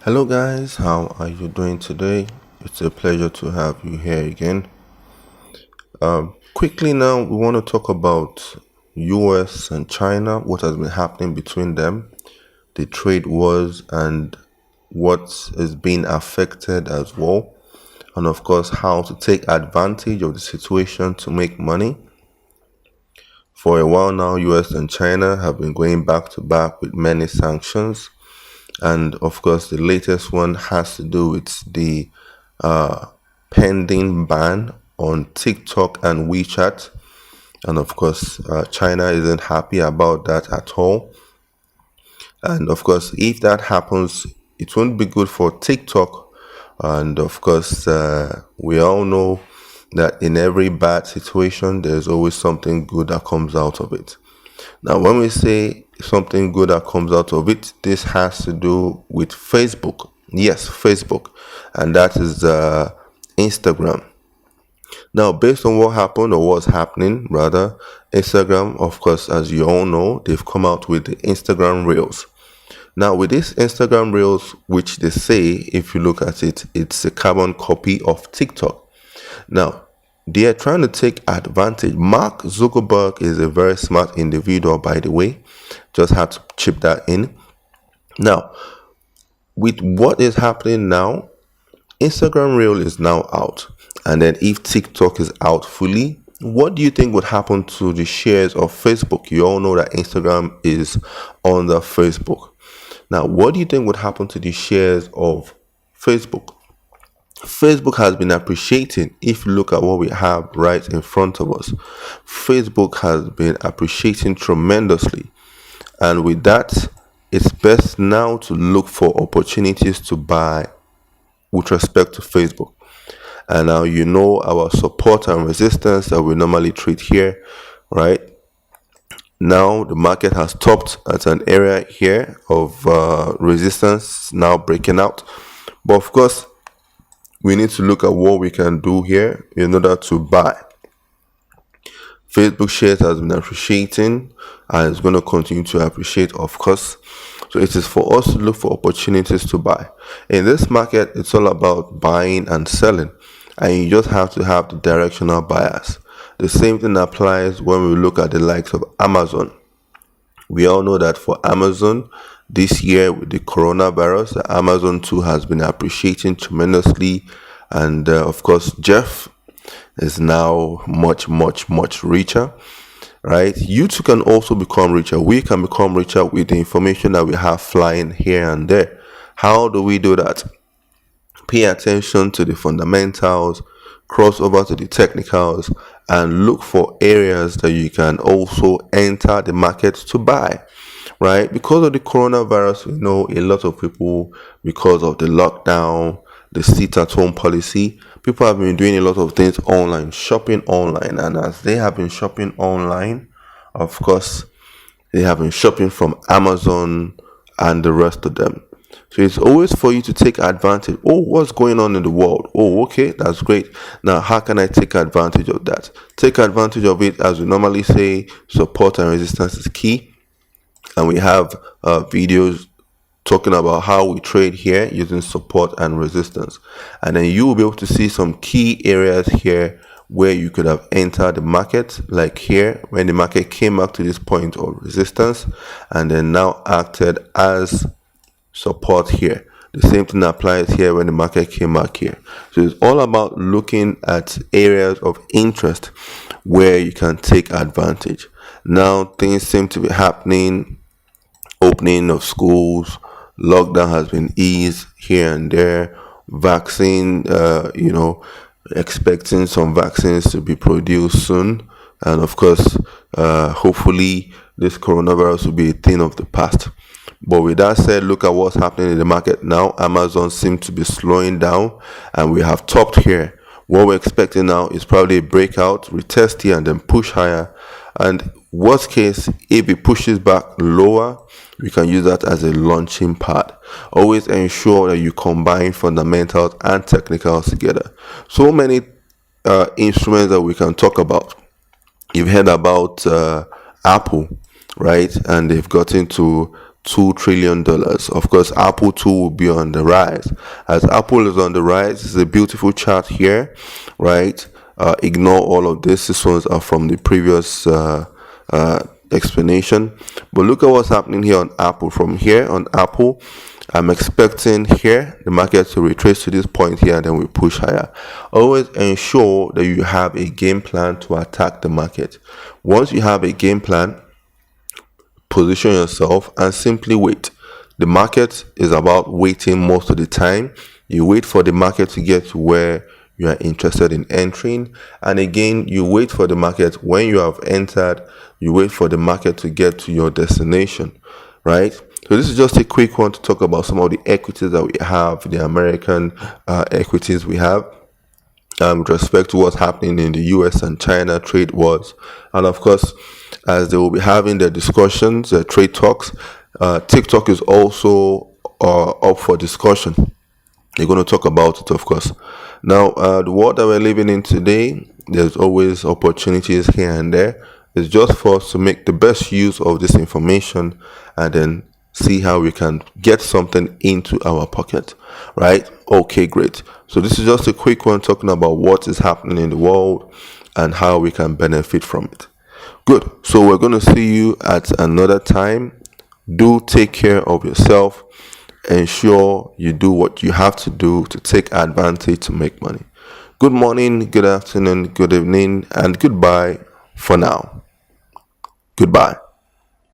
Hello, guys. How are you doing today? It's a pleasure to have you here again. Quickly now, we want to talk about US and China, what has been happening between them, the trade wars, and what is being affected as well, and of course, how to take advantage of the situation to make money. For a while now, US and China have been going back to back with many sanctions. And of course, the latest one has to do with the pending ban on TikTok and WeChat. And of course, China isn't happy about that at all. And of course, if that happens, it won't be good for TikTok. And of course, we all know that in every bad situation, there's always something good that comes out of it. Now, when we say something good that comes out of it, this has to do with Facebook. Yes, Facebook. And that is Instagram. Now, based on what happened or what's happening, rather, Instagram, of course, as you all know, they've come out with the Instagram Reels. Now, with this Instagram Reels, which they say, if you look at it, it's a carbon copy of TikTok. Now, they are trying to take advantage. Mark Zuckerberg is a very smart individual, by the way. Just had to chip that in. Now, with what is happening now, Instagram Reel is now out. And then if TikTok is out fully, what do you think would happen to the shares of Facebook? You all know that Instagram is under Facebook. Now, what do you think would happen to the shares of Facebook? Facebook has been appreciating. If you look at what we have right in front of us, Facebook has been appreciating tremendously. And with that, it's best now to look for opportunities to buy with respect to Facebook. And now you know our support and resistance that we normally treat here, right? Now the market has topped at an area here of resistance, now breaking out. But of course, we need to look at what we can do here in order to buy. Facebook shares has been appreciating and it's going to continue to appreciate, of course. So it is for us to look for opportunities to buy. In this market, it's all about buying and selling, and you just have to have the directional bias. The same thing applies when we look at the likes of Amazon. We all know that for Amazon, this year with the coronavirus, Amazon too has been appreciating tremendously. And of course, Jeff is now much richer, right? You too can also become richer. We can become richer with the information that we have flying here and there. How do we do that? Pay attention to the fundamentals, cross over to the technicals, and look for areas that you can also enter the market to buy, right? Because of the coronavirus, we know a lot of people, because of the lockdown, the sit-at-home policy, people have been doing a lot of things online, shopping online. And as they have been shopping online, of course, they have been shopping from Amazon and the rest of them. So it's always for you to take advantage. Oh, what's going on in the world? Oh, okay, that's great. Now, how can I take advantage of that? Take advantage of it, as we normally say, support and resistance is key. And we have videos talking about how we trade here using support and resistance. And then you will be able to see some key areas here where you could have entered the market, like here, when the market came back to this point of resistance and then now acted as support here. The same thing applies here when the market came back here. So it's all about looking at areas of interest where you can take advantage. Now things seem to be happening. Opening of schools, lockdown has been eased here and there. Vaccine, expecting some vaccines to be produced soon. And of course, hopefully this coronavirus will be a thing of the past. But with that said, look at what's happening in the market now. Amazon seems to be slowing down and we have topped here. What we're expecting now is probably a breakout, retest here and then push higher. And worst case, if it pushes back lower, we can use that as a launching pad. Always ensure that you combine fundamentals and technicals together. So many instruments that we can talk about. You've heard about Apple, right? And they've gotten to $2 trillion. Of course, Apple too will be on the rise. As Apple is on the rise, this is a beautiful chart here, right? Ignore all of this. These ones are from the previous explanation. But look at what's happening here on Apple. From here on Apple, I'm expecting here the market to retrace to this point here, and then we push higher. Always ensure that you have a game plan to attack the market. Once you have a game plan, position yourself and simply wait. The market is about waiting most of the time. You wait for the market to get to where you are interested in entering, and again you wait for the market. When you have entered, you wait for the market to get to your destination, right? So this is just a quick one to talk about some of the equities that we have, the American equities we have, with respect to what's happening in the US and China trade wars. And of course, as they will be having their discussions, their trade talks, TikTok is also up for discussion. They're going to talk about it, of course. Now, the world that we're living in today, there's always opportunities here and there. It's just for us to make the best use of this information and then see how we can get something into our pocket, right? Okay, great. So this is just a quick one talking about what is happening in the world and how we can benefit from it. Good. So we're going to see you at another time. Do take care of yourself. Ensure you do what you have to do to take advantage to make money. Good morning, good afternoon, good evening, and goodbye for now. Goodbye.